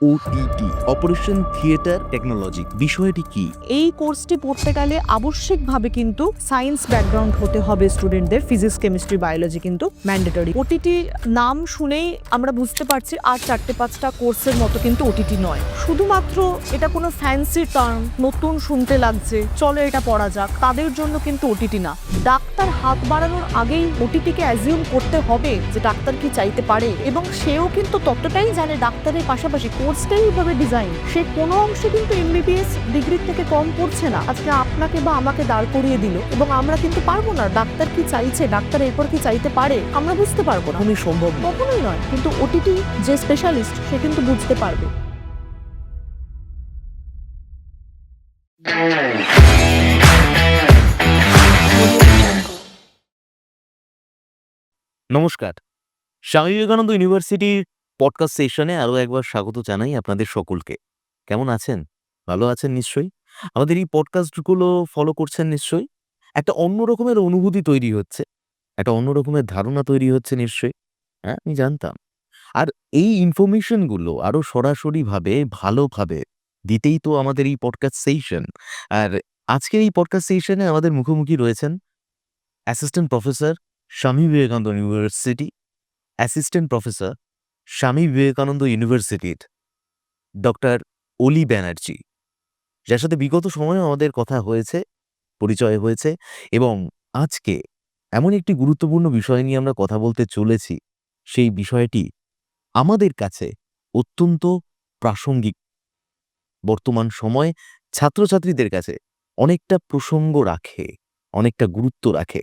OTT operation theatre technology বিষয়টি কি? এই কোর্সটি পড়তে গেলে আবশ্যিকভাবে কিন্তু সায়েন্স ব্যাকগ্রাউন্ড হতে হবে স্টুডেন্টদের। ফিজিক্স, কেমিস্ট্রি, বায়োলজি কিন্তু ম্যান্ডেটরি। ওটিটি নাম শুনেই আমরা বুঝতে পারছি আর 4-5টা কোর্সের মতো কিন্তু ওটিটি নয়। শুধুমাত্র এটা কোনো ফ্যান্সি টার্ম, নতুন শুনতে লাগছে, চলো এটা পড়া যাক, তাদের জন্য কিন্তু ওটিটি না। ডাক্তার হাত বাড়ানোর আগেই ওটিটিকে অ্যাজিউম করতে হবে যে ডাক্তার কি চাইতে পারে, এবং সেও কিন্তু ততটাই জানে ডাক্তারের পাশাপাশি কোর্সটাই এইভাবে ডিজাইন। সে কোনো অংশে কিন্তু এমবিবিএস ডিগ্রির থেকে কম পড়ছে না। আজকে আপনাকে বা আমাকে দাঁড় করিয়ে দিল এবং আমরা কিন্তু পারবো না ডাক্তার কি চাইছে, ডাক্তার এরপর কি চাইতে পারে আমরা বুঝতে পারবো না। কখনোই সম্ভব না। কখনোই নয়, কিন্তু ওটিটি যে স্পেশালিস্ট সে কিন্তু বুঝতে পারবে। নমস্কার, স্বামী বিবেকানন্দ ইউনিভার্সিটির পডকাস্ট সেশনে আরও একবার স্বাগত জানাই আপনাদের সকলকে। কেমন আছেন? ভালো আছেন নিশ্চয়ই। আমাদের এই পডকাস্টগুলো ফলো করছেন নিশ্চয়ই। একটা অন্য রকমের অনুভূতি তৈরি হচ্ছে, একটা অন্য রকমের ধারণা তৈরি হচ্ছে নিশ্চয়ই। হ্যাঁ, আমি জানতাম। আর এই ইনফরমেশনগুলো আরও সরাসরিভাবে ভালোভাবে দিতেই তো আমাদের এই পডকাস্ট সেশন। আর আজকের এই পডকাস্ট সেশনে আমাদের মুখোমুখি রয়েছেন assistant professor, Swami Vivekananda university, assistant professor, Swami Vivekananda ইউনিভার্সিটির ডক্টর অলি ব্যানার্জি, যার সাথে বিগত সময়ে আমাদের কথা হয়েছে, পরিচয় হয়েছে, এবং আজকে এমন একটি গুরুত্বপূর্ণ বিষয় নিয়ে আমরা কথা বলতে চলেছি। সেই বিষয়টি আমাদের কাছে অত্যন্ত প্রাসঙ্গিক। বর্তমান সময়ে ছাত্রছাত্রীদের কাছে অনেকটা প্রসঙ্গ রাখে, অনেকটা গুরুত্ব রাখে।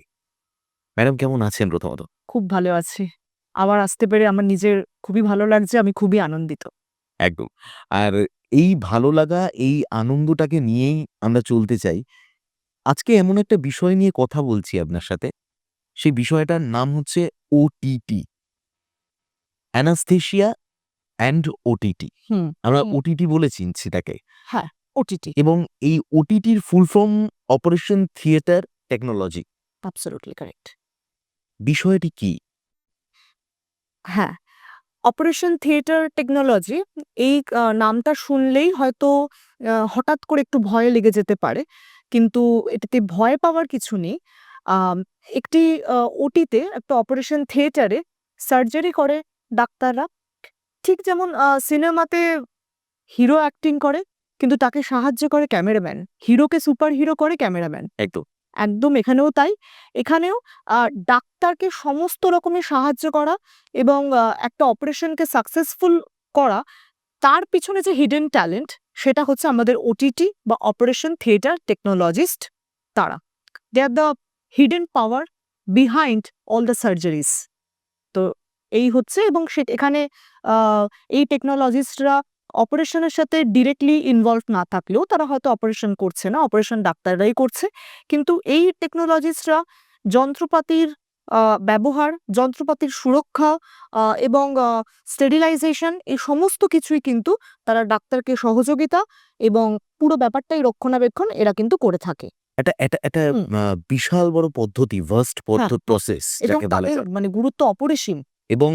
ম্যাডাম কেমন আছেন প্রথমত? খুব ভালো আছি। আবার আসতে পেরে আমার নিজের খুবই ভালো লাগছে, আমি খুবই আনন্দিত। একদম। আর এই ভালো লাগা, এই আনন্দটাকে নিয়েই আমরা চলতে চাই। আজকে এমন একটা বিষয় নিয়ে কথা বলছি আপনার সাথে। সেই বিষয়টার নাম হচ্ছে ওটিটি, অ্যানাস্থেশিয়া অ্যান্ড ওটিটি। হুম। আমরা ওটিটি বলে চিনছি তাকে। হ্যাঁ, ওটিটি। এবং এই ওটিটির full form operation theatre technology. Absolutely correct. বিষয়টি কি? হ্যাঁ, অপারেশন থিয়েটার টেকনোলজি এই নামটা শুনলেই হয়তো হঠাৎ করে একটু ভয় লেগে যেতে পারে। কিন্তু এটাতে ভয় পাওয়ার কিছু নেই। আম একটি ওটিতে, একটা অপারেশন থিয়েটারে সার্জারি করে ডাক্তাররা। ঠিক যেমন সিনেমাতে হিরো অ্যাক্টিং করে, কিন্তু তাকে সাহায্য করে ক্যামেরাম্যান। হিরোকে সুপার হিরো করে ক্যামেরাম্যান। একদম। একদম এখানেও তাই। এখানেও ডাক্তারকে সমস্ত রকমের সাহায্য করা এবং একটা অপারেশনকে সাকসেসফুল করা, তার পিছনে যে হিডেন ট্যালেন্ট সেটা হচ্ছে আমাদের ওটিটি বা অপারেশন থিয়েটার টেকনোলজিস্ট তারা। They are the hidden power behind all the surgeries. তো এই হচ্ছে, এবং এখানে আ এই টেকনোলজিস্টরা অপারেশনের সাথে ডিরেক্টলি ইনভলভ না থাকলেও তারা হয়তো অপারেশন করছে না, অপারেশন ডাক্তাররাই করছে। কিন্তু এই টেকনোলজিস্টরা যন্ত্রপাতির ব্যবহার, যন্ত্রপাতির সুরক্ষা এবং স্টেরিলাইজেশন, এই সমস্ত কিছুই কিন্তু তারা ডাক্তারকে সহযোগিতা এবং পুরো ব্যাপারটাই রক্ষণাবেক্ষণ এরা কিন্তু করে থাকে। এটা এটা এটা হুম। বিশাল বড় পদ্ধতি, ভাস্ট হ্যাঁ, প্রসেস এবং যাকে বলা তাদের যায়। মানে গুরুত্ব অপরিসীম। এবং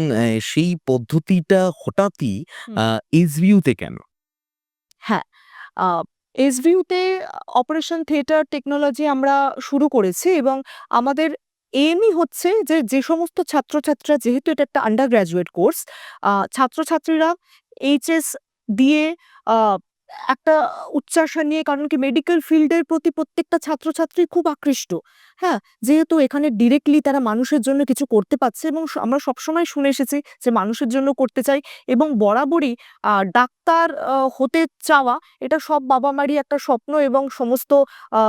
সেই পদ্ধতিটা হঠাৎই হুম। আ এসভিইউতে কেন? হ্যাঁ, আ এসভিইউতে অপারেশন থিয়েটার টেকনোলজি আমরা শুরু করেছি, এবং আমাদের এইমই হচ্ছে যে, যে সমস্ত ছাত্রছাত্রীরা, যেহেতু এটা একটা আন্ডার গ্র্যাজুয়েট কোর্স, ছাত্রছাত্রীরা এইচএস দিয়ে আ একটা উচ্চাশা নিয়ে, কারণ কি মেডিকেল ফিল্ডের প্রতি প্রত্যেকটা ছাত্রছাত্রী খুব আকৃষ্ট। হ্যাঁ? যেহেতু এখানে ডিরেক্টলি তারা মানুষের জন্য কিছু করতে পারছে, এবং আমরা সবসময় শুনে এসেছি যে মানুষের জন্য করতে চাই, এবং বরাবরই ডাক্তার হতে চাওয়া এটা সব বাবা-মারই একটা স্বপ্ন, এবং সমস্ত আ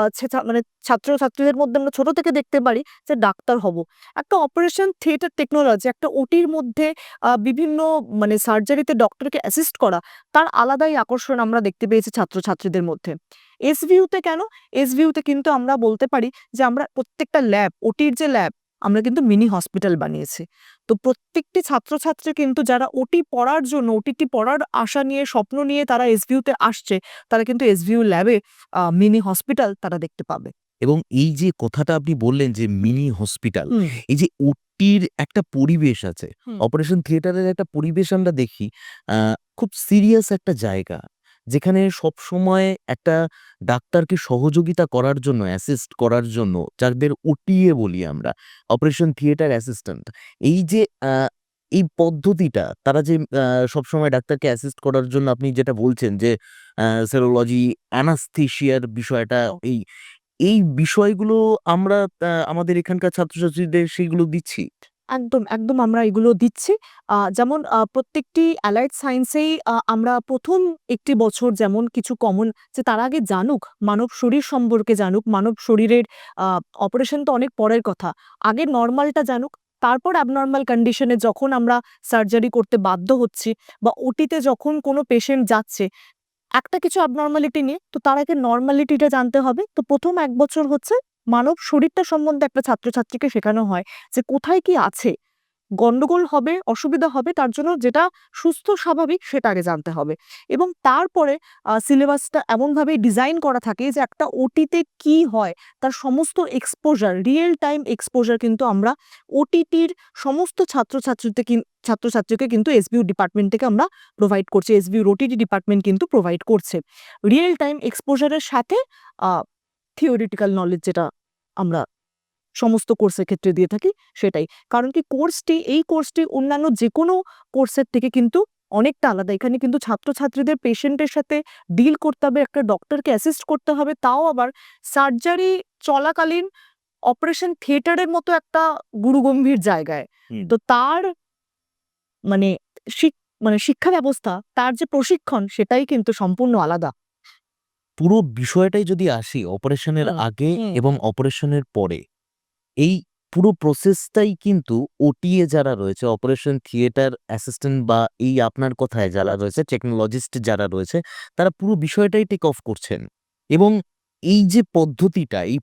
মানে ছাত্রছাত্রীদের মধ্যে আমরা ছোট থেকে দেখতে পারি যে ডাক্তার হব। একটা অপারেশন থিয়েটার টেকনোলজি, একটা ওটির মধ্যে বিভিন্ন মানে সার্জারিতে ডক্টরকে অ্যাসিস্ট করা, তার আলাদাই আকর্ষণ আমরা দেখতে পেয়েছি ছাত্রছাত্রীদের মধ্যে। এসভিইউতে কেন? এসভিইউতে কিন্তু আমরা বলতে পারি যে আমরা প্রত্যেকটা ল্যাব, ওটির যে ল্যাব, আমরা কিন্তু মিনি হসপিটাল বানিয়েছি। তো প্রত্যেকটি ছাত্রছাত্রী কিন্তু যারা ওটি পড়ার জন্য, ওটিটি পড়ার আশা নিয়ে, স্বপ্ন নিয়ে তারা এসভিইউতে আসছে, তারা কিন্তু এসভিইউ ল্যাবে মিনি হসপিটাল তারা দেখতে পাবে। এবং এই যে কথাটা আপনি বললেন যে মিনি হসপিটাল, হুম, এই যে ওটির একটা পরিবেশ আছে, হুম। অপারেশন থিয়েটারের একটা পরিবেশ আমরা দেখি, খুব সিরিয়াস একটা জায়গা। যেখানে সবসময় একটা ডাক্তারকে সহযোগিতা করার জন্য, অ্যাসিস্ট করার জন্য, যাদের ওটিএ বলি আমরা, অপারেশন থিয়েটার অ্যাসিস্ট্যান্ট। এই যে এই পদ্ধতিটা তারা যে সবসময় ডাক্তারকে অ্যাসিস্ট করার জন্য আপনি যেটা বলছেন যে সেরোলজি, অ্যানাস্থেসিয়ার বিষয়টা, এই এই বিষয়গুলো আমরা আমাদের এখানকার ছাত্রছাত্রীদের সেইগুলো দিচ্ছি। একদম, একদম আমরা এগুলো দিচ্ছি। যেমন প্রত্যেকটি অ্যালাইড সায়েন্সেই আমরা ১ম একটি বছর যেমন কিছু কমন যে তারা আগে জানুক, মানব শরীর সম্পর্কে জানুক, মানব শরীরের আ অপারেশন তো অনেক পরের কথা। আগে নরমালটা জানুক, তারপর অ্যাবনরমাল কন্ডিশন এ যখন আমরা সার্জারি করতে বাধ্য হচ্ছি বা ওটিতে যখন কোনো পেশেন্ট যাচ্ছে একটা কিছু abnormality নিয়ে, তো তার আগে নরমালিটিটা জানতে হবে। তো ১ম ১ বছর হচ্ছে মানব শরীরটা সম্বন্ধে একটা ছাত্রছাত্রীকে শেখানো হয় যে কোথায় কি আছে? গন্ডগোল হবে, অসুবিধা হবে তার জন্য যেটা সুস্থ স্বাভাবিক সেটা আগে জানতে হবে। এবং তারপরে সিলেবাসটা এমনভাবে ডিজাইন করা থাকে যে একটা ওটিতে কি হয় তার সমস্ত এক্সপোজার, রিয়েল টাইম এক্সপোজার কিন্তু আমরা ওটিটির সমস্ত ছাত্রছাত্রীকে কিন্তু এসবিইউ ডিপার্টমেন্ট থেকে আমরা প্রোভাইড করছি। এসবিইউর ওটিটি ডিপার্টমেন্ট কিন্তু প্রোভাইড করছে। রিয়েল টাইম এক্সপোজার এর সাথে আ থিওরিটিক্যাল নলেজ যেটা আমরা সমস্ত কোর্সের ক্ষেত্রে দিয়ে থাকি সেটাই। কারণ কি এই কোর্সটি অন্যান্য যেকোনো কোর্সের থেকে কিন্তু অনেকটা আলাদা। এখানে কিন্তু ছাত্রছাত্রীদের পেশেন্টের সাথে ডিল করতে হবে, একটা ডক্টরকে অ্যাসিস্ট করতে হবে। তাও আবার সার্জারি চলাকালীন অপারেশন থিয়েটারের মতো একটা গুরুগম্ভীর জায়গায়। হুম। তো তার মানে শিক মানে শিক্ষা ব্যবস্থা, তার যে প্রশিক্ষণ সেটাই কিন্তু সম্পূর্ণ আলাদা। পুরো বিষয়টাই যদি আসি অপারেশনের হুম, আগে হুম, এবং অপারেশনের পরে, এই পুরো প্রসেসটাই কিন্তু ওটিএ যারা রয়েছে, অপারেশন থিয়েটার অ্যাসিস্ট্যান্ট বা এই আপনার কথায় যারা রয়েছে, টেকনোলজিস্ট যারা রয়েছে, তারা পুরো বিষয়টাই টেক অফ করছেন। এবং এই যে পদ্ধতিটা, এই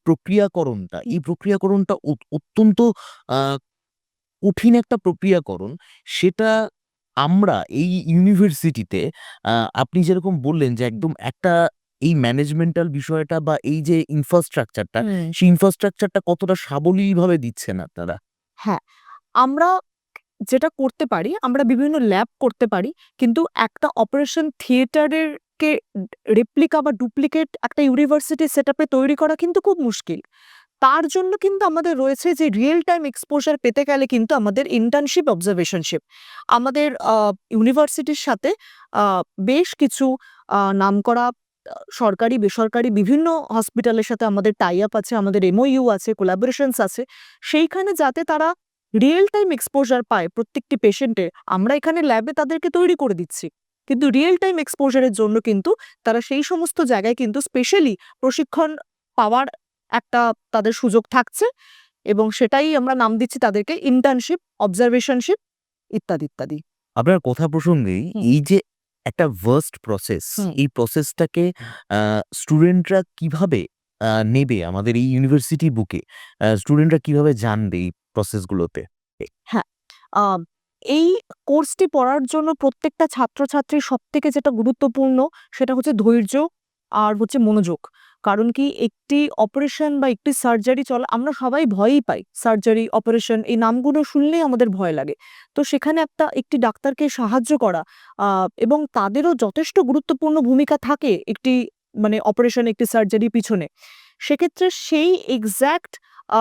প্রক্রিয়াকরণটা অত্যন্ত আ কঠিন একটা প্রক্রিয়াকরণ। সেটা আমরা এই ইউনিভার্সিটিতে আ আপনি যেরকম বললেন যে একদম একটা এই ম্যানেজমেন্টাল বিষয়টা বা এই যে ইনফ্রাস্ট্রাকচারটা, হুম। সেই ইনফ্রাস্ট্রাকচারটা কতটা সাবলীলভাবে দিচ্ছেন আপনারা? হ্যাঁ, আমরা যেটা করতে পারি, আমরা বিভিন্ন ল্যাব করতে পারি। কিন্তু একটা অপারেশন থিয়েটারের কে রেপ্লিকা বা ডুপ্লিকেট একটা ইউনিভার্সিটি সেটআপ এ তৈরি করা কিন্তু খুব মুশকিল। তার জন্য কিন্তু আমাদের রয়েছে যে রিয়েল টাইম এক্সপোজার পেতে গেলে কিন্তু আমাদের ইন্টার্নশিপ, অবজারভেশনশিপ। আমাদের ইউনিভার্সিটির সাথে আ বেশ কিছু নামকরা সরকারি, বেসরকারি বিভিন্ন হসপিটালের সাথে আমাদের টাই আপ আছে, আমাদের এমওইউ আছে, কোলাবোরেশনস আছে। সেইখানে যাতে তারা রিয়েল টাইম এক্সপোজার পায় প্রত্যেকটি পেশেন্টের, আমরা এখানে ল্যাবে তাদেরকে তৈরি করে দিচ্ছি। কিন্তু রিয়েল টাইম এক্সপোজার এর জন্য কিন্তু তারা সেই সমস্ত জায়গায় কিন্তু স্পেশালি প্রশিক্ষণ পাওয়ার একটা তাদের সুযোগ থাকছে এবং সেটাই আমরা নাম দিচ্ছি তাদেরকে ইন্টার্নশিপ, অবজারভেশনশিপ ইত্যাদি, ইত্যাদি। আপনার কথা প্রসঙ্গেই হুম, এই যে একটা ভার্স্ট প্রসেস, হুম। এই প্রসেসটাকে আ স্টুডেন্টরা কিভাবে নেবে আমাদের এই ইউনিভার্সিটি বুকে? স্টুডেন্টরা কিভাবে জানবে এই প্রসেসগুলোতে? হ্যাঁ, আম এই কোর্সটি পড়ার জন্য প্রত্যেকটা ছাত্রছাত্রীর সবথেকে যেটা গুরুত্বপূর্ণ সেটা হচ্ছে ধৈর্য আর হচ্ছে মনোযোগ। কারণ কি একটি অপারেশন বা একটি সার্জারি চলা আমরা সবাই ভয়ই পাই। সার্জারি, অপারেশন এই নামগুলো শুনলেই আমাদের ভয় লাগে। তো সেখানে একটি ডাক্তারকে সাহায্য করা আ এবং তাদেরও যথেষ্ট গুরুত্বপূর্ণ ভূমিকা থাকে একটি মানে অপারেশন, একটি সার্জারির পিছনে। সেক্ষেত্রে সেই এক্সাক্ট আ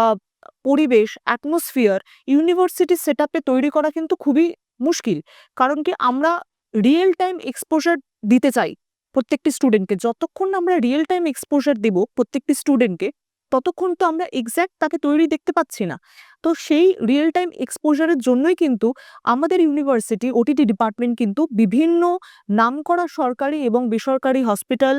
পরিবেশ, অ্যাটমসফিয়ার ইউনিভার্সিটি সেটআপে তৈরি করা কিন্তু খুবই মুশকিল। কারণ কি আমরা রিয়েল টাইম এক্সপোজার দিতে চাই প্রত্যেকটি স্টুডেন্টকে। যতক্ষণ না আমরা রিয়েল টাইম এক্সপোজার দেব প্রত্যেকটি স্টুডেন্টকে, ততক্ষণ তো আমরা এক্সাক্ট তাকে তৈরি দেখতে পাচ্ছি না। তো সেই রিয়েল টাইম এক্সপোজার এর জন্যই কিন্তু আমাদের ইউনিভার্সিটি ওটিটি ডিপার্টমেন্ট কিন্তু বিভিন্ন নামকরা সরকারি এবং বেসরকারি হসপিটাল,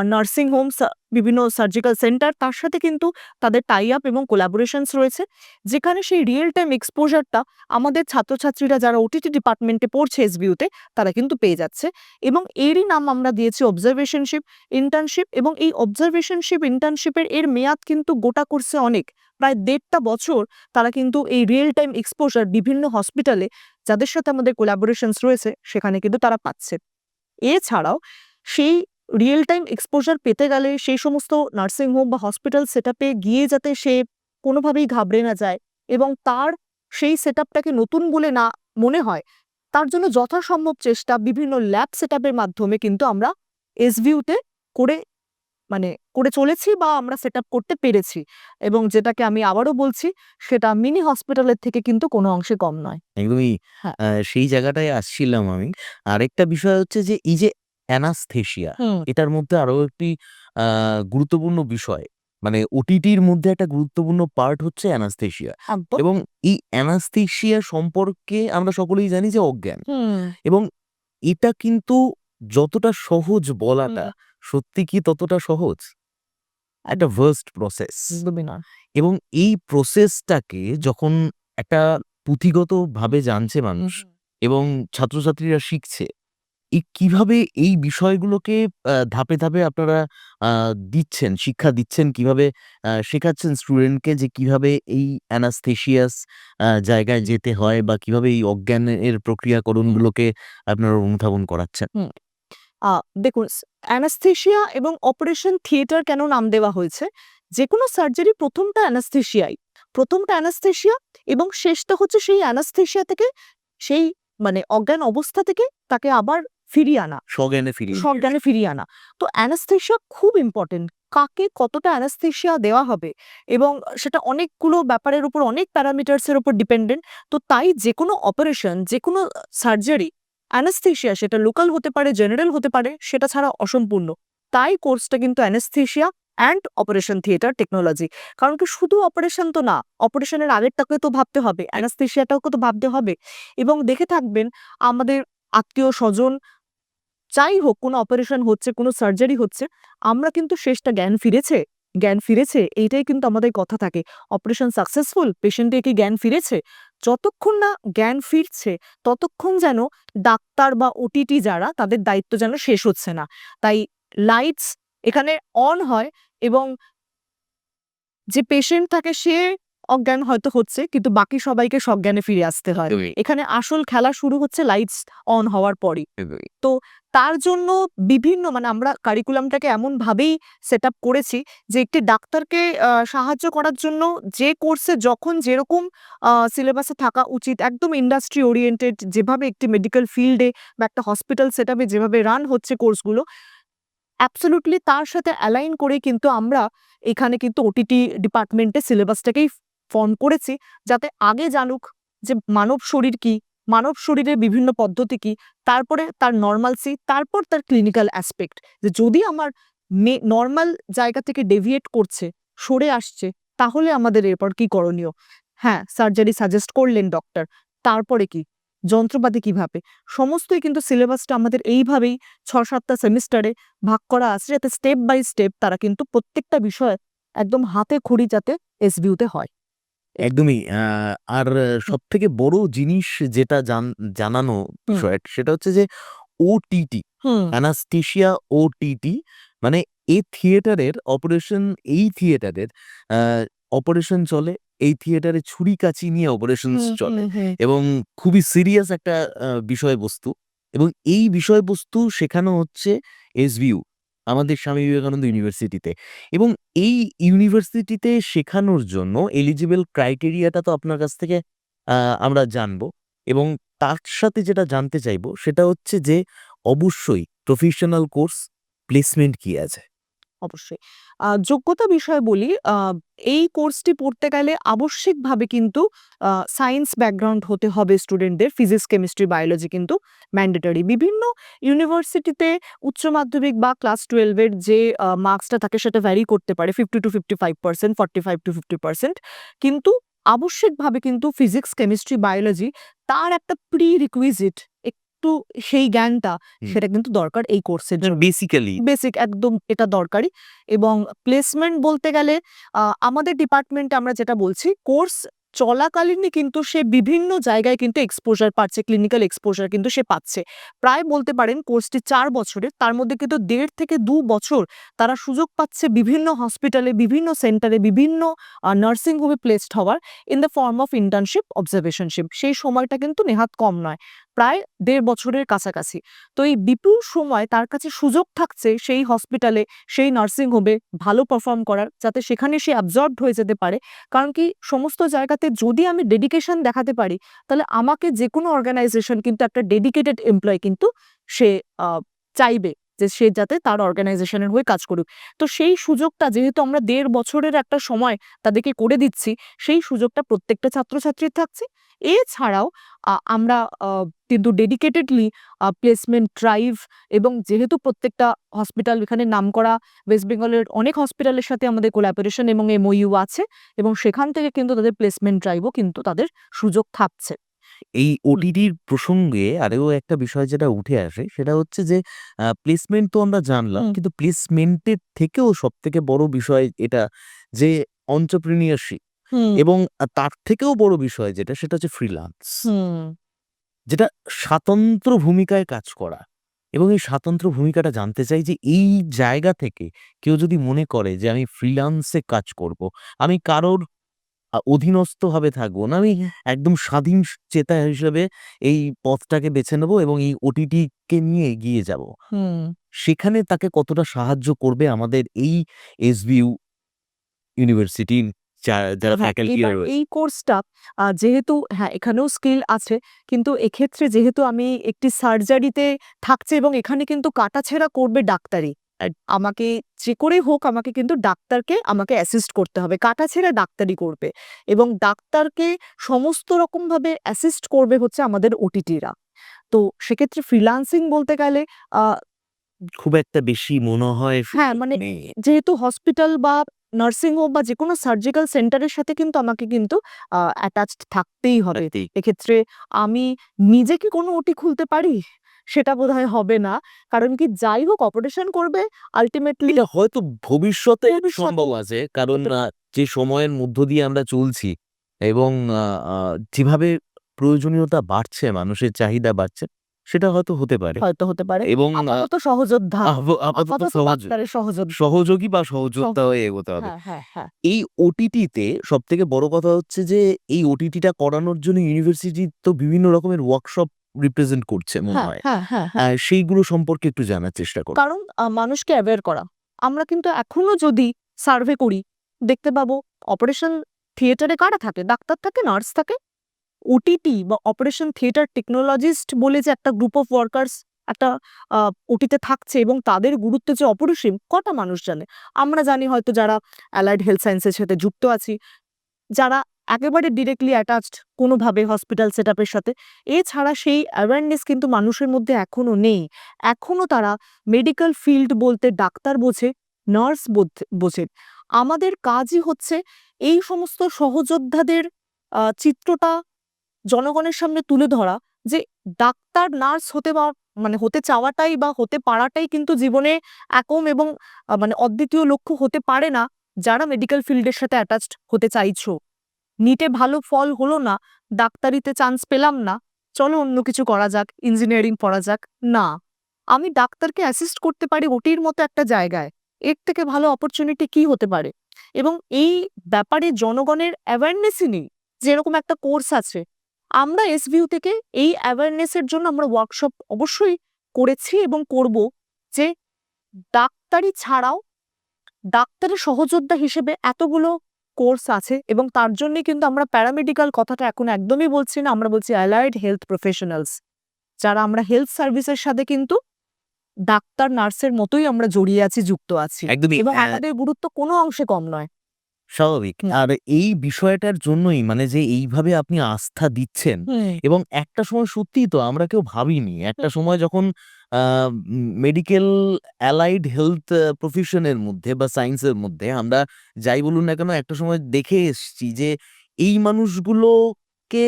নার্সিং হোম, বিভিন্ন সার্জিক্যাল সেন্টার তার সাথে কিন্তু তাদের টাই আপ এবং কোলাবোরেশনস রয়েছে। যেখানে সেই রিয়েল টাইম এক্সপোজারটা আমাদের ছাত্রছাত্রীরা যারা ওটিটি ডিপার্টমেন্টে পড়ছে এসবিইউতে তারা কিন্তু পেয়ে যাচ্ছে এবং এরই নাম আমরা দিয়েছি অবজারভেশনশিপ, ইন্টার্নশিপ এবং এই অবজারভেশনশিপ, ইন্টার্নশিপের মেয়াদ কিন্তু গোটা কোর্সে অনেক। প্রায় ১.৫টা বছর তারা কিন্তু এই রিয়েল টাইম এক্সপোজার বিভিন্ন হসপিটালে যাদের সাথে আমাদের কোলাবোরেশনস রয়েছে সেখানে কিন্তু তারা পাচ্ছে। এছাড়াও সেই রিয়েল টাইম এক্সপোজার পেতে গেলে সেই সমস্ত নার্সিং হোম বা হসপিটাল সেটআপে গিয়ে যাতে সে কোনোভাবেই ঘাবড়ে না যায় এবং তার সেই সেটআপটাকে নতুন বলে না মনে হয়, তার জন্য যথাসম্ভব চেষ্টা বিভিন্ন ল্যাব সেটআপের মাধ্যমে কিন্তু আমরা এসভিউতে করে করে চলেছি বা আমরা সেটআপ করতে পেরেছি এবং যেটাকে আমি আবারও বলছি, সেটা মিনি হসপিটালের থেকে কিন্তু কোনো অংশে কম নয়। একদমই হ্যাঁ। সেই জায়গাটায় আসছিলাম আমি। আরেকটা বিষয় হচ্ছে যে এই যে অ্যানাস্থেশিয়া, হুম। এটার মধ্যে আরো একটি আ গুরুত্বপূর্ণ বিষয়, মানে ওটিটির মধ্যে একটা গুরুত্বপূর্ণ পার্ট হচ্ছে অ্যানাস্থেশিয়া একদম। এবং এই অ্যানাস্থেশিয়া সম্পর্কে আমরা সকলেই জানি যে অজ্ঞান হুম। এবং এটা কিন্তু যতটা সহজ বলাটা, হুম। সত্যি কি ততটা সহজ? একটা ভার্স্ট প্রসেস। একদমই নয়। এবং এই প্রসেসটাকে যখন একটা পুঁথিগতভাবে জানছে মানুষ হুম। এবং ছাত্রছাত্রীরা শিখছে, কিভাবে এই বিষয়গুলোকে ধাপে, ধাপে আপনারা আ শিক্ষা দিচ্ছেন, কিভাবে শেখাচ্ছেন স্টুডেন্টকে যে কিভাবে এই অ্যানাস্থেসিয়াস জায়গায় যেতে হয় বা কিভাবে এই অজ্ঞানের প্রক্রিয়াকরণগুলোকে আপনারা অনুধাবন করাচ্ছেন? হুম। আ দেখুন, অ্যানাস্থেশিয়া এবং অপারেশন থিয়েটার কেন নাম দেওয়া হয়েছে? যেকোনো সার্জারি ১ম টা অ্যানাস্থেশিয়াই। ১ম টা অ্যানাস্থেশিয়া এবং শেষটা হচ্ছে সেই অ্যানাস্থেশিয়া থেকে সেই অজ্ঞান অবস্থা থেকে তাকে আবার ফিরিয়ে আনা, সজ্ঞানে ফিরিয়ে নিয়ে সজ্ঞানে আসা। ফিরিয়ে আনা। তো অ্যানাস্থেশিয়া খুব ইম্পোর্টেন্ট। কাকে কতটা অ্যানাস্থেশিয়া দেওয়া হবে এবং সেটা অনেকগুলো ব্যাপারের উপর, অনেক প্যারামিটারস এর উপর ডিপেন্ডেন্ট। তো তাই যেকোনো অপারেশন, যেকোনো সার্জারি অ্যানাস্থেশিয়া সেটা লোকাল হতে পারে, জেনারেল হতে পারে, সেটা ছাড়া অসম্পূর্ণ। তাই কোর্সটা কিন্তু anaesthesia and operation theatre technology. কারণ কি শুধু অপারেশন তো না, অপারেশনের আগেরটাকে তো ভাবতে হবে, অ্যানাস্থেশিয়াটাকেও তো ভাবতে হবে এবং দেখে থাকবেন আমাদের আত্মীয়-স্বজন যাই হোক কোনো অপারেশন হচ্ছে, কোনো সার্জারি হচ্ছে, আমরা কিন্তু শেষটা জ্ঞান ফিরেছে, জ্ঞান ফিরেছে এইটাই কিন্তু আমাদের কথা থাকে। অপারেশন সাকসেসফুল, পেশেন্টের কি জ্ঞান ফিরেছে? যতক্ষণ না জ্ঞান ফিরছে ততক্ষণ যেন ডাক্তার বা ওটিটি যারা তাদের দায়িত্ব যেন শেষ হচ্ছে না। তাই লাইটস এখানে অন হয় এবং যে পেশেন্ট থাকে সে অজ্ঞান হয়তো হচ্ছে কিন্তু বাকি সবাইকে সজ্ঞানে ফিরে আসতে হয়। একদমই, এখানে আসল খেলা শুরু হচ্ছে লাইটস অন হওয়ার পরই। একদমই। তো তার জন্য বিভিন্ন আমরা কারিকুলামটাকে এমনভাবেই সেটআপ করেছি যে একটি ডাক্তারকে সাহায্য করার জন্য যে কোর্সে যখন যেরকম সিলেবাসে থাকা উচিত একদম ইন্ডাস্ট্রি ওরিয়েন্টেড যেভাবে একটি মেডিকেল ফিল্ডে বা একটা হসপিটাল সেটআপে যেভাবে রান হচ্ছে কোর্সগুলো অ্যাবসোলিউটলি তার সাথে অ্যালাইন করে কিন্তু আমরা এখানে কিন্তু ওটিটি ডিপার্টমেন্টে সিলেবাসটাকেই ফর্ম করেছি যাতে আগে জানুক যে মানব শরীর কি, মানব শরীরের বিভিন্ন পদ্ধতি কি, তারপরে তার নরমালসি, তারপর তার ক্লিনিক্যাল অ্যাসপেক্ট। যে যদি আমার নরমাল জায়গা থেকে ডেভিয়েট করছে, সরে আসছে, তাহলে আমাদের এরপর কি করণীয়? হ্যাঁ, সার্জারি সাজেস্ট করলেন ডক্টর। তারপরে কি? যন্ত্রপাতি কিভাবে? সমস্তই কিন্তু সিলেবাসটা আমাদের এইভাবেই ৬-৭ টা সেমিস্টারে ভাগ করা আছে যাতে স্টেপ বাই স্টেপ তারা কিন্তু প্রত্যেকটা বিষয় একদম হাতে খড়ি যাতে এসবিইউতে হয়। একদমই। আর হুম, সবথেকে বড় জিনিস যেটা জানানো হুম, বিষয় সেটা হচ্ছে যে ওটিটি, হুম, অ্যানাস্থেশিয়া ওটিটি, মানে এই থিয়েটারের আ অপারেশন চলে। এই থিয়েটারে ছুরি-কাঁচি নিয়ে অপারেশনস হুম, হুম, চলে হুম। এবং খুবই সিরিয়াস একটা বিষয়বস্তু এবং এই বিষয়বস্তু শেখানো হচ্ছে এসভিইউ, আমাদের স্বামী বিবেকানন্দ ইউনিভার্সিটিতে। এবং এই ইউনিভার্সিটিতে শেখানোর জন্য এলিজিবল ক্রাইটেরিয়াটা তো আপনার কাছ থেকে আ আমরা জানবো এবং তার সাথে যেটা জানতে চাইবো সেটা হচ্ছে যে অবশ্যই প্রফেশনাল কোর্স, প্লেসমেন্ট কি আছে? অবশ্যই। যোগ্যতা বিষয়ে বলি, এই কোর্সটি পড়তে গেলে আবশ্যিকভাবে কিন্তু সায়েন্স ব্যাকগ্রাউন্ড হতে হবে স্টুডেন্টদের। ফিজিক্স, কেমিস্ট্রি, বায়োলজি কিন্তু ম্যান্ডেটরি। বিভিন্ন ইউনিভার্সিটিতে উচ্চ মাধ্যমিক বা ক্লাস 12 এর যে মার্কসটা থাকে সেটা ভ্যারি করতে পারে 50-55%, 45-50% কিন্তু আবশ্যিকভাবে কিন্তু ফিজিক্স, কেমিস্ট্রি, বায়োলজি তার একটা প্রি-রিকুইজিট একটু সেই জ্ঞানটা হুম। সেটা কিন্তু দরকার এই কোর্সের জন্য। বেসিক্যালি বেসিক একদম এটা দরকারি এবং প্লেসমেন্ট বলতে গেলে আমাদের ডিপার্টমেন্টে আমরা যেটা বলছি কোর্স চলাকালীনই কিন্তু সে বিভিন্ন জায়গায় কিন্তু এক্সপোজার পাচ্ছে, ক্লিনিক্যাল এক্সপোজার কিন্তু সে পাচ্ছে। প্রায় বলতে পারেন কোর্সটি ৪ বছরের, তার মধ্যে কিন্তু ১.৫ থেকে ২ বছর তারা সুযোগ পাচ্ছে বিভিন্ন হসপিটালে, বিভিন্ন সেন্টারে, বিভিন্ন নার্সিং হোমে প্লেসড হওয়ার in the form of internship, observationship. সেই সময়টা কিন্তু নেহাত কম নয়। প্রায় ১.৫ বছরের কাছাকাছি। তো এই বিপুল সময় তার কাছে সুযোগ থাকছে সেই হসপিটালে, সেই নার্সিং হোমে ভালো পারফর্ম করার, যাতে সেখানে সে অ্যাবজর্বড হয়ে যেতে পারে। কারণ কি সমস্ত জায়গাতে যদি আমি ডেডিকেশন দেখাতে পারি, তাহলে আমাকে যেকোনো অর্গানাইজেশন কিন্তু একটা ডেডিকেটেড এমপ্লয়ি কিন্তু সে আ চাইবে যে সে যাতে তার অর্গানাইজেশনের হয়ে কাজ করুক। তো সেই সুযোগটা যেহেতু আমরা ১.৫ বছরের একটা সময় তাদেরকে করে দিচ্ছি, সেই সুযোগটা প্রত্যেকটা ছাত্রছাত্রীর থাকছে। এছাড়াও আমরা কিন্তু ডেডিকেটেডলি প্লেসমেন্ট ড্রাইভ, এবং যেহেতু প্রত্যেকটা হসপিটাল এখানে নামকরা ওয়েস্ট বেঙ্গলের অনেক হসপিটালের সাথে আমাদের কোলাবোরেশন এবং MOU আছে, এবং সেখান থেকে কিন্তু তাদের প্লেসমেন্ট ড্রাইভও কিন্তু তাদের সুযোগ থাকছে। এই ওটিটির প্রসঙ্গে আরও একটা বিষয় যেটা উঠে আসে সেটা হচ্ছে যে প্লেসমেন্ট তো আমরা জানলাম, হুম, কিন্তু প্লেসমেন্টের থেকেও সবথেকে বড় বিষয় এটা যে entrepreneurship হুম, এবং তার থেকেও বড় বিষয় যেটা সেটা হচ্ছে ফ্রিল্যান্স। হুম। যেটা স্বাতন্ত্র ভূমিকায় কাজ করা। এবং এই স্বাতন্ত্র্য ভূমিকাটা জানতে চাই যে এই জায়গা থেকে কেউ যদি মনে করে যে আমি ফ্রিল্যান্সে কাজ করব, আমি কারোর অধীনস্থভাবে থাকবো না। আমি একদম স্বাধীন চেতা হিসেবে এই পথটাকে বেছে নেব এবং এই ওটিটিকে নিয়ে এগিয়ে যাব। হুম। সেখানে তাকে কতটা সাহায্য করবে আমাদের এই এসবিইউ ইউনিভার্সিটির যারা হ্যাঁ, ফ্যাকাল্টিরা রয়েছে? এই কোর্সটা যেহেতু হ্যাঁ, এখানেও স্কিল আছে। কিন্তু এক্ষেত্রে যেহেতু আমি একটি সার্জারিতে থাকছে, এবং এখানে কিন্তু কাটাছেঁড়া করবে ডাক্তারি। আমাকে যে করেই হোক আমাকে কিন্তু ডাক্তারকে আমাকে অ্যাসিস্ট করতে হবে। কাটাছেঁড়া ডাক্তারি করবে, এবং ডাক্তারকে সমস্ত রকমভাবে অ্যাসিস্ট করবে হচ্ছে আমাদের ওটিটিরা। তো সেক্ষেত্রে ফ্রিল্যান্সিং বলতে গেলে আ খুব একটা বেশি মনে হয় হ্যাঁ, সুযোগ মানে নেই। যেহেতু হসপিটাল বা নার্সিং হোম বা যেকোনো সার্জিক্যাল সেন্টারের সাথে কিন্তু আমাকে কিন্তু অ্যাটাচড থাকতেই হবে। সত্যি। এক্ষেত্রে আমি নিজে কি কোনো ওটি খুলতে পারি? সেটা বোধহয় হবে না। কারণ কি যাই হোক অপারেশন করবে আল্টিমেটলি এটা হয়তো ভবিষ্যতে ভবিষ্যতে সম্ভব আছে। কারণ হতে যে সময়ের মধ্য দিয়ে আমরা চলছি এবং আ আ যেভাবে প্রয়োজনীয়তা বাড়ছে, মানুষের চাহিদা বাড়ছে, সেটা হয়তো হতে পারে। হয়তো হতে পারে। এবং আপাতত সহযোদ্ধা, আপাতত আপাতত ডাক্তারের সহযোগী বা সহ সহযোদ্ধা হয়ে এগোতে হবে। হ্যাঁ, হ্যাঁ, হ্যাঁ। এই ওটিটিতে সবথেকে বড় কথা হচ্ছে যে এই ওটিটিটা করানোর জন্য ইউনিভার্সিটি তো বিভিন্ন রকমের ওয়ার্কশপ রিপ্রেজেন্ট করছে মনে হ্যাঁ, হয়। হ্যাঁ, হ্যাঁ, হ্যাঁ। সেইগুলো সম্পর্কে একটু জানার চেষ্টা করুন। কারণ মানুষকে অ্যাওয়্যার করা। আমরা কিন্তু এখনো যদি সার্ভে করি, দেখতে পাবো অপারেশন থিয়েটারে কারা থাকে? ডাক্তার থাকে, নার্স থাকে। ওটিটি বা অপারেশন থিয়েটার টেকনোলজিস্ট বলে যে একটা গ্রুপ অফ ওয়ার্কার্স একটা আ ওটিতে থাকছে, এবং তাদের গুরুত্ব যে অপরিসীম, কটা মানুষ জানে? আমরা জানি হয়তো যারা অ্যালাইড হেলথ সায়েন্স এর সাথে যুক্ত আছি, যারা একেবারে ডিরেক্টলি অ্যাটাচড কোনোভাবে হসপিটাল সেটআপ এর সাথে। এছাড়া সেই অ্যাওয়ারনেস কিন্তু মানুষের মধ্যে এখনো নেই। এখনো তারা মেডিকেল ফিল্ড বলতে ডাক্তার বোঝে, নার্স বোঝে। আমাদের কাজই হচ্ছে এই সমস্ত সহযোদ্ধাদের চিত্রটা জনগণের সামনে তুলে ধরা, যে ডাক্তার, নার্স হতে মানে হতে চাওয়াটাই বা হতে পারাটাই কিন্তু জীবনে একম এবং মানে অদ্বিতীয় লক্ষ্য হতে পারে না, যারা মেডিকেল ফিল্ডের সাথে অ্যাটাচড হতে চাইছো। নিটে ভালো ফল হলো না, ডাক্তারিতে চান্স পেলাম না, চলো অন্য কিছু করা যাক, ইঞ্জিনিয়ারিং পড়া যাক। না, আমি ডাক্তারকে অ্যাসিস্ট করতে পারি ওটির মতো একটা জায়গায়। এর থেকে ভালো অপরচুনিটি কি হতে পারে? এবং এই ব্যাপারে জনগণের অ্যাওয়ারনেসই নেই। যে এরকম একটা কোর্স আছে। আমরা এসভিউ থেকে এই অ্যাওয়ারনেস এর জন্য আমরা ওয়ার্কশপ অবশ্যই করেছি এবং করব, যে ডাক্তারি ছাড়াও ডাক্তারের সহযোদ্ধা হিসেবে এতগুলো কোর্স আছে, এবং তার জন্যই কিন্তু আমরা প্যারামেডিক্যাল কথাটা এখন একদমই বলছি না, আমরা বলছি অ্যালাইড হেলথ প্রফেশনালস। যারা আমরা হেলথ সার্ভিসের সাথে কিন্তু ডাক্তার, নার্সের মতোই আমরা জড়িয়ে আছি, যুক্ত আছি, একদমই এবং আমাদের গুরুত্ব কোনো অংশে কম নয়। স্বাভাবিক। হুম, আর এই বিষয়টার জন্যই মানে যে এইভাবে আপনি আস্থা দিচ্ছেন হুম, এবং একটা সময় সত্যিই তো আমরা কেউ ভাবিনি। একটা হুম, সময় যখন আ মেডিকেল অ্যালাইড হেলথ প্রফেশন এর মধ্যে বা সায়েন্স এর মধ্যে আমরা যাই বলুন না কেন একটা সময় দেখে এসছি যে এই মানুষগুলোকে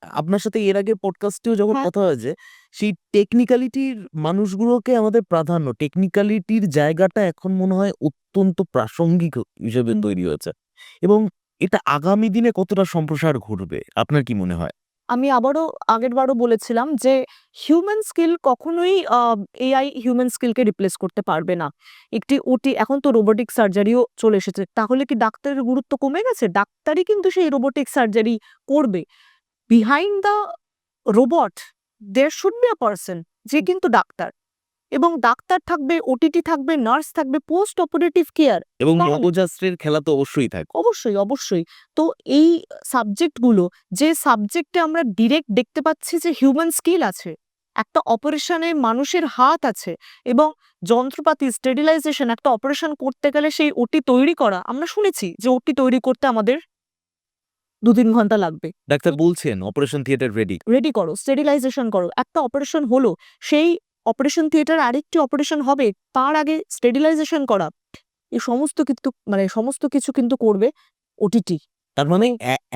আপনার সাথে এর আগের পডকাস্টেও যখন হ্যাঁ, কথা হয়েছে, সেই টেকনিক্যালিটির মানুষগুলোকে আমাদের প্রাধান্য। টেকনিক্যালিটির জায়গাটা এখন মনে হয় অত্যন্ত প্রাসঙ্গিক হিসেবে হুম। তৈরি হয়েছে। এবং এটা আগামী দিনে কতটা সম্প্রসার ঘটবে? আপনার কি মনে হয়? আমি আবারও আগেরবারও বলেছিলাম যে হিউম্যান স্কিল কখনোই এআই হিউম্যান স্কিলকে রিপ্লেস করতে পারবে না। একটি ওটি এখন তো রোবোটিক সার্জারিও চলে এসেছে। তাহলে কি ডাক্তারের গুরুত্ব কমে গেছে? ডাক্তারই কিন্তু সেই রোবোটিক সার্জারি করবে। Behind the robot there should be a person যে কিন্তু ডাক্তার, এবং ডাক্তার থাকবে, ওটিটি থাকবে, নার্স থাকবে, পোস্ট অপারেটিভ কেয়ার। এবং তাহলে নবজাস্ত্রের খেলা তো অবশ্যই থাকবে। অবশ্যই, অবশ্যই। তো এই সাবজেক্টগুলো, যে সাবজেক্টে আমরা ডিরেক্ট দেখতে পাচ্ছি যে হিউম্যান স্কিল আছে, একটা অপারেশনে মানুষের হাত আছে এবং যন্ত্রপাতি, স্টেরিলাইজেশন, একটা অপারেশন করতে গেলে সেই ওটি তৈরি করা, আমরা শুনেছি যে ওটি তৈরি করতে আমাদের ২-৩ ঘন্টা লাগবে। ডাক্তার বলছেন অপারেশন থিয়েটার রেডি। রেডি করো, স্টেরিলাইজেশন করো। একটা অপারেশন হলো, সেই অপারেশন থিয়েটারে আরেকটি অপারেশন হবে, তার আগে স্টেরিলাইজেশন করা। এই সমস্ত কিন্তু মানে সমস্ত কিছু কিন্তু করবে ওটিটি। তার মানে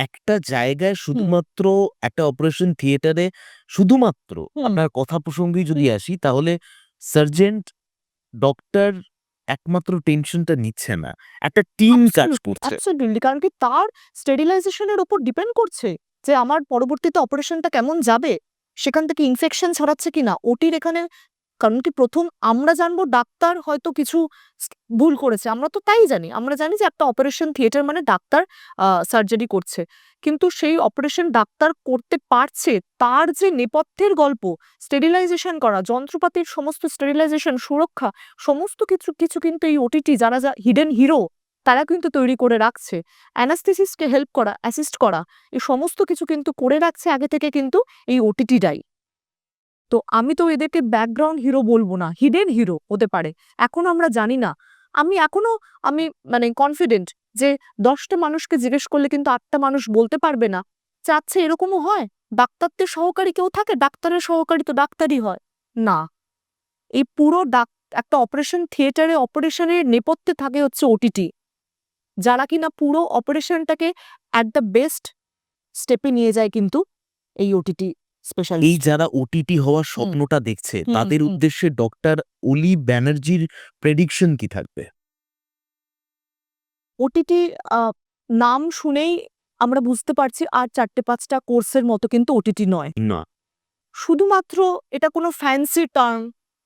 একটা জায়গায় হুম, শুধুমাত্র একটা অপারেশন থিয়েটারে শুধুমাত্র হুম। আপনার কথা প্রসঙ্গেই যদি আসি তাহলে সার্জেন্ট, ডক্টর একমাত্র টেনশনটা নিচ্ছে না। একটা টিম কাজ করছে। অ্যাবসলিউটলি। কারণ কি তার স্টেরিলাইজেশন এর উপর ডিপেন্ড করছে যে আমার পরবর্তীতে অপারেশনটা কেমন যাবে, সেখান থেকে ইনফেকশন ছড়াচ্ছে কিনা ওটির এখানে। কারণ কি প্রথম আমরা জানবো ডাক্তার হয়তো কিছু ভুল করেছে, আমরা তো তাই জানি, আমরা জানি যে একটা অপারেশন থিয়েটার মানে ডাক্তার সার্জারি করছে, কিন্তু সেই অপারেশন ডাক্তার করতে পারছে, তার যে নেপথ্যের গল্প, স্টেরিলাইজেশন করা, যন্ত্রপাতির সমস্ত স্টেরিলাইজেশন, সুরক্ষা, সমস্ত কিছু কিছু কিন্তু এই ওটিটি যারা হিডেন হিরো তারা কিন্তু তৈরি করে রাখছে। অ্যানাস্থেসিস্টকে হেল্প করা, অ্যাসিস্ট করা, এই সমস্ত কিছু কিন্তু করে রাখছে আগে থেকে কিন্তু এই ওটিটিটাই। তো আমি তো এদেরকে ব্যাকগ্রাউন্ড হিরো বলবো না, হিডেন হিরো হতে পারে। এখনো আমরা জানি না। আমি মানে কনফিডেন্ট যে ১০টা মানুষকে জিজ্ঞেস করলে কিন্তু ৮টা মানুষ বলতে পারবে না। চাচ্ছে এরকমও হয় ডাক্তারদের সহকারী কেউ থাকে, ডাক্তারের সহকারী তো ডাক্তারই হয় না। এই পুরো একটা অপারেশন থিয়েটারে অপারেশনের নেপথ্যে থাকে হচ্ছে ওটিটি, যারা কিনা পুরো অপারেশনটাকে অ্যাট দ্য বেস্ট স্টেপে নিয়ে যায় কিন্তু এই ওটিটি এই স্পেশালিস্ট। যারা ওটিটি হওয়ার স্বপ্নটা দেখছে তাদের উদ্দেশ্যে ডক্টর অলি ব্যানার্জির প্রেডিকশন কি থাকবে? ওটিটি নাম শুনেই আমরা বুঝতে পারছি আর ৪টে-৫টা কোর্সের মতো কিন্তু ওটিটি নয়। না। শুধুমাত্র এটা কোনো ফ্যান্সি টার্ম,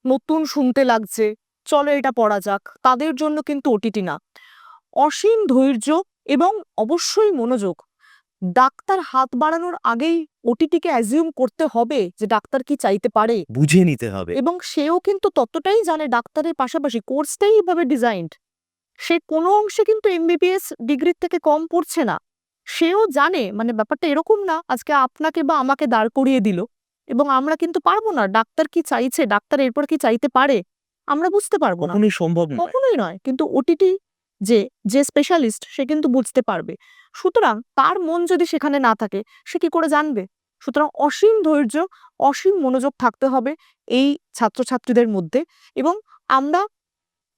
নতুন শুনতে লাগছে, চলো এটা পড়া যাক, তাদের জন্য কিন্তু ওটিটি না। অসীম ধৈর্য এবং অবশ্যই মনোযোগ। ডাক্তার হাত বাড়ানোর আগেই ওটিটিকে অ্যাজিউম করতে হবে যে ডাক্তার কি চাইতে পারে, বুঝে নিতে হবে। এবং সেও কিন্তু ততটাই জানে, ডাক্তারের পাশাপাশি কোর্সটাই এভাবে ডিজাইনড। সে কোনো অংশে কিন্তু এমবিবিএস ডিগ্রির থেকে কম পড়ছে না। সেও জানে, মানে ব্যাপারটা এরকম না আজকে আপনাকে বা আমাকে দাঁড় করিয়ে দিল এবং আমরা কিন্তু পারবো না, ডাক্তার কি চাইছে, ডাক্তার এরপর কি চাইতে পারে, আমরা বুঝতে পারবো না, কখনোই সম্ভব নয়। কখনোই নয়। কিন্তু ওটিটি যে যে স্পেশালিস্ট সে কিন্তু বুঝতে পারবে। সুতরাং তার মন যদি সেখানে না থাকে সে কি করে জানবে? সুতরাং অসীম ধৈর্য, অসীম মনোযোগ থাকতে হবে এই ছাত্রছাত্রীদের মধ্যে, এবং আমরা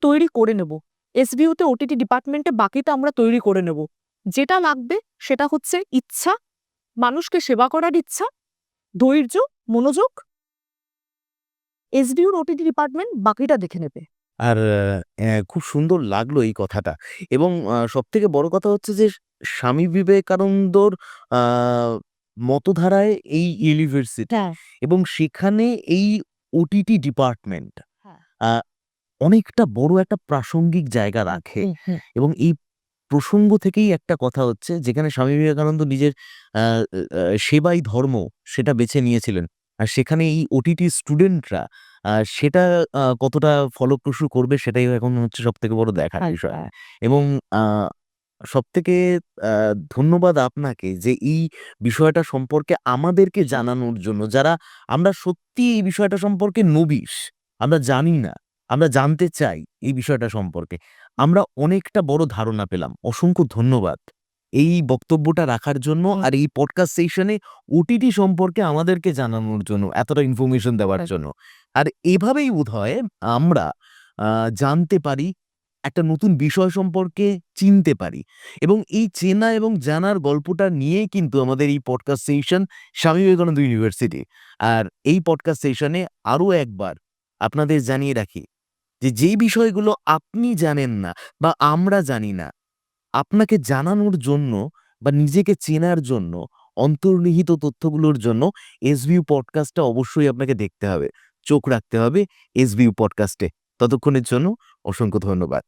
তৈরি করে নেব। এসবিইউতে ওটিটি ডিপার্টমেন্টে বাকিটা আমরা তৈরি করে নেব। যেটা লাগবে সেটা হচ্ছে ইচ্ছা, মানুষকে সেবা করার ইচ্ছা, ধৈর্য, মনোযোগ। এসবিইউর ওটিটি ডিপার্টমেন্ট বাকিটা দেখে নেবে। আর খুব সুন্দর লাগলো এই কথাটা। এবং সবথেকে বড় কথা হচ্ছে যে স্বামী বিবেকানন্দর আ মতধারায় এই ইউনিভার্সিটি হ্যাঁ, এবং সেখানে এই ওটিটি ডিপার্টমেন্ট হ্যাঁ। আ অনেকটা বড় একটা প্রাসঙ্গিক জায়গা রাখে। এবং এই প্রসঙ্গ থেকেই একটা কথা হচ্ছে যেখানে স্বামী বিবেকানন্দ নিজের আ আ সেবাই ধর্ম সেটা বেছে নিয়েছিলেন। আর সেখানে এই ওটিটি স্টুডেন্টরা সেটা কতটা ফলপ্রসূ করবে সেটাই এখন হচ্ছে সবথেকে বড় দেখার বিষয়। হ্যাঁ। এবং আ সবথেকে আ ধন্যবাদ আপনাকে যে এই বিষয়টা সম্পর্কে আমাদেরকে জানানোর জন্য। যারা আমরা সত্যিই এই বিষয়টা সম্পর্কে নবিশ, আমরা জানি না, আমরা জানতে চাই এই বিষয়টা সম্পর্কে। আমরা অনেকটা বড় ধারণা পেলাম। অসংখ্য ধন্যবাদ এই বক্তব্যটা রাখার জন্য আর এই পডকাস্ট সেশনে ওটিটি সম্পর্কে আমাদেরকে জানানোর জন্য, এতটা ইনফরমেশন দেওয়ার হ্যাঁ। জন্য। আর এভাবেই বোধহয় আমরা জানতে পারি, একটা নতুন বিষয় সম্পর্কে চিনতে পারি। এবং এই চেনা এবং জানার গল্পটা নিয়েই কিন্তু আমাদের এই podcast session Swami Vivekananda university. আর এই পডকাস্ট সেশনে আরো একবার আপনাদের জানিয়ে রাখি যে যেই বিষয়গুলো আপনি জানেন না বা আমরা জানি না, আপনাকে জানানোর জন্য বা নিজেকে চেনার জন্য, অন্তর্নিহিত তথ্যগুলোর জন্য এসবিইউ পডকাস্টটা অবশ্যই আপনাকে দেখতে হবে। চোখ রাখতে হবে এসবিইউ পডকাস্টে। ততক্ষণের জন্য অসংখ্য ধন্যবাদ।